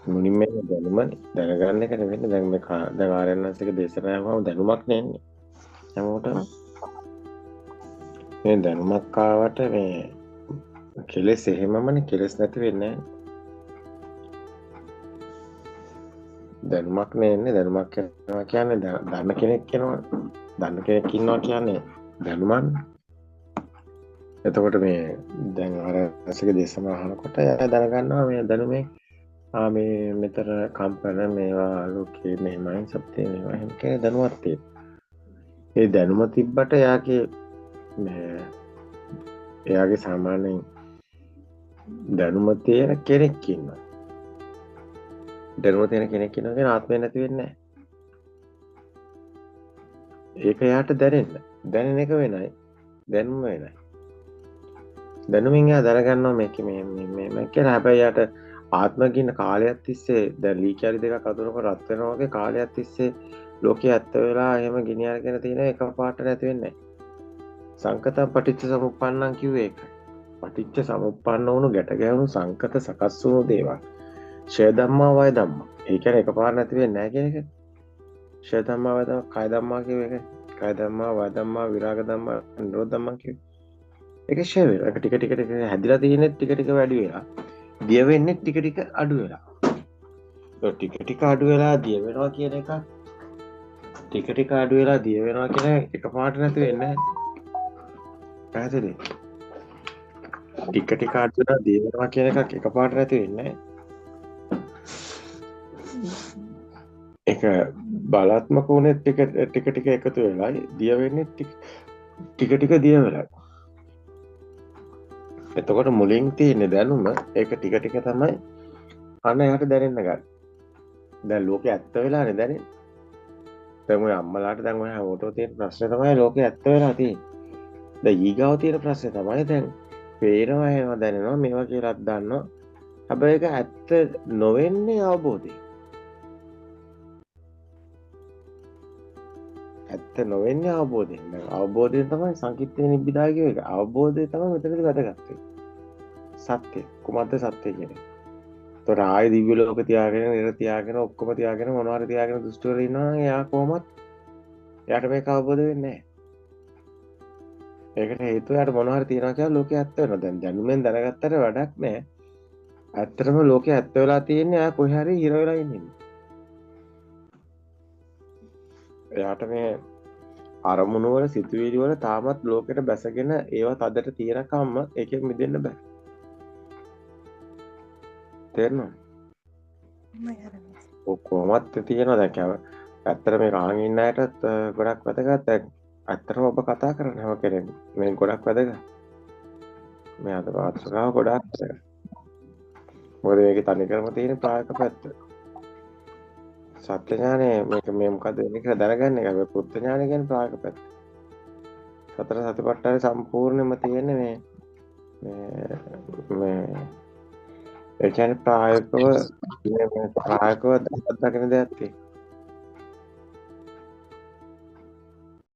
මුලින්ම දැනුමනේ දැනගන්න එක නෙවෙයි දැන් මේ දැන් ආරයන්වන්සේක දේශනාවම දැනුමක් නෙන්නේ හැමෝටම මේ දැනුමක් ආවට මේ කෙලෙස් එහෙමමනේ කෙලෙස් නැති වෙන්නේ දැනුමක් නෙන්නේ දැනුමක් කියනවා කියන්නේ දන්න කෙනෙක් කියනවා දන්න කෙනෙක් ඉන්නවා කියන්නේ දැනුමන්නේ එතකොට මේ දැන් ආරයන්වන්සේක දේශනාව අහනකොට එයා දැනගන්නවා මේ දැනුමේ මේ මෙතර කම්පන මේවා ලෝකේ මෙහෙමයි සත්‍ය මේවා එහෙම කියන දැනුමක් තියෙනවා. ඒ දැනුම තිබ්බට එයාගේ සාමාන්‍යයෙන් දැනුම තියෙන කෙනෙක් ඉන්නවා. දැනුම තියෙන කෙනෙක් ඉන්නවා කියන ආත්මය නැති වෙන්නේ නැහැ. ඒක එයාට දැනෙන එක වෙනයි. දැනුම වෙනයි. දැනුමින් එයා දැනගන්නවා මේක මේ කියලා හැබැයි එයාට ආත්මකින්න කාලයක් තිස්සේ දැන් ලී කැලි දෙකක් අතුරක රත් වෙනවා වගේ කාලයක් තිස්සේ ලෝකයේ ඇත්ත වෙලා එහෙම ගිනි අරගෙන තියෙන එකපාරට නැති වෙන්නේ නැහැ. සංකතම් පටිච්ච සමුප්පන්නං කිව්වේ ඒකයි. පටිච්ච සමුප්පන්න වුණු ගැට ගැහුණු සංකත සකස් වුණු දේවල්. ෂය ධම්මා වය ධම්මා. ඒ කියන්නේ එකපාර නැති වෙන්නේ නැහැ කියන එක. ෂය ධම්මා වය ධම්මා කය ධම්මා කියුවේ ඒක. කය ධම්මා වය ධම්මා විරාග ධම්මා නිරෝධ ධම්මා කියුවේ. ඒක ෂය වෙලා. ඒක ටික ටික හැදිලා තියෙන්නේ ටික ටික වැඩි වෙලා. දිය වෙන්නේ ටික ටික අඩු වෙලා. ටික ටික අඩු වෙලා දිය වෙනවා කියන එක ටික ටික අඩු වෙලා දිය වෙනවා කියන එකපාරට නැති වෙන්නේ නැහැ. පැහැදිලිද? ටික ටික අඩු වෙලා දිය වෙනවා කියන එකක් එකපාරට නැති වෙන්නේ නැහැ. ඒක බලාත්මක වුණේ ටික ටික එකතු වෙලා දිය වෙන්නේ ටික ටික දිය වෙලා. එතකොට මුලින් තියෙන දැනුම ඒක ටික ටික තමයි අන්න එයාට දැනෙන්න ගන්න. දැන් ලෝකේ ඇත්ත වෙලානේ දැනෙන්නේ. දැන් ඔය අම්මලාට දැන් ඔය ඕටෝ තියෙන ප්‍රශ්නේ තමයි ලෝකේ ඇත්ත වෙලා තියෙන්නේ. දැන් ඊගාව තියෙන ප්‍රශ්නේ තමයි දැන් පේනවා එහෙම දැනෙනවා මේවා කියලාත් දන්නවා. හැබැයි ඒක ඇත්ත නොවෙන්නේ අවබෝධයෙන්. ඇත්ත නොවෙන්නේ අවබෝධයෙන්. දැන් අවබෝධයෙන් තමයි සංකිට්ඨේ නිබ්බිදා කියව එක. අවබෝධය තමයි මෙතනදී වැදගත් වෙන්නේ. සත්‍ය. කුමද්ද සත්‍ය කියන්නේ? ඒතර ආයි දිව්‍ය ලෝක තියාගෙන ඉර තියාගෙන ඔක්කොම තියාගෙන මොනවා හරි තියාගෙන දෘෂ්ටි වල ඉන්නවා නම් එයා කොහොමත් එයාට මේක අවබෝධ වෙන්නේ නැහැ. ඒකට හේතුව එයාට මොනවා හරි තියනවා කියලා ලෝකේ ඇත්ත වෙනවා. දැන් දැනුමෙන් දැනගත්තට වැඩක් නැහැ. ඇත්තටම ලෝකේ ඇත්ත වෙලා තියෙන්නේ එයා කොහේ හරි හිර වෙලා ඉන්නේ. එයාට මේ අරමුණු වල සිතුවිලි වල තාමත් ලෝකෙට බැසගෙන ඒවා තදට තියෙනකම්ම ඒකෙන් මිදෙන්න බෑ. තේරෙනවද? කොහොමත් තියෙනවා දැන් ඇත්තට මේ රාන් ඉන්න අයටත් ගොඩක් වැදගත්. දැන් ඇත්තටම ඔබ කතා කරන හැම කෙනෙක්ම මේ ගොඩක් වැදගත්. මේ අද මාතෘකාව ගොඩක් වැදගත්. මොකද මේකේ තනිකරම තියෙන ප්‍රායෝගික පැත්ත. සත්‍ය ඥානය මේක මේ මොකද වෙන්නේ කියලා දැනගන්න එක. මේ පුත්‍ර ඥානය කියන්නේ ප්‍රායෝගික පැත්ත. සතර සතිපට්ඨානේ සම්පූර්ණයෙන්ම තියෙන්නේ මේ ඒ කියන්නේ ප්‍රායෝගිකව දකින දෙයක් තියෙනවා.